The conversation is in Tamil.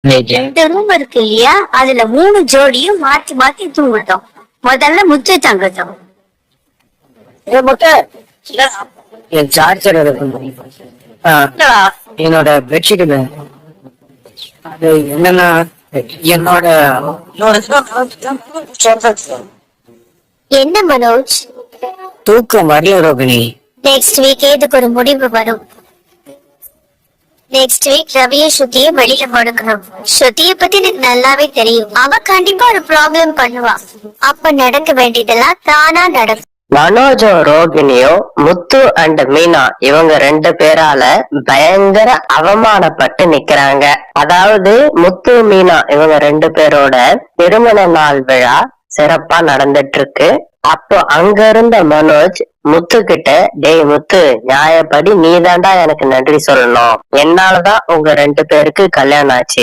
2 ரூம் இருக்கு இல்லையா, அதுல 3 ஜோடியும் மாத்தி மாத்தி தூங்கட்டும். முதல்ல முத்து தங்கட்டும். என் சார்ஜர் என்னோட பெட்ஷீட் அது என்னன்னா என்னோட என்ன மனோஜ், தூக்கம் வரல ரோகிணி. நெக்ஸ்ட் வீக் இதுக்கு ஒரு முடிவு வரும். நெக்ஸ்ட் வீக் ரவிய ஸ்ருதிய வெளியில முடக்கணும். ஸ்ருதிய பத்தி எனக்கு நல்லாவே தெரியும். அவ கண்டிப்பா ஒரு ப்ராப்ளம் பண்ணுவா. அப்ப நடக்க வேண்டியதெல்லாம் தானா நடக்கும். மனோஜும் ரோகிணியும் முத்து அண்ட் மீனா இவங்க 2 பேரால பயங்கர அவமானப்பட்டு நிக்கிறாங்க. அதாவது முத்து மீனா இவங்க 2 பேரோட திருமண நாள் விழா சிறப்பா நடந்துட்டு இருக்கு. அப்போ அங்க இருந்த மனோஜ் முத்து கிட்ட, டேய் முத்து, நியாயப்படி நீ தாண்டா எனக்கு நன்றி சொல்லணும், என்னாலதான் உங்க 2 பேருக்கு கல்யாணம் ஆச்சு.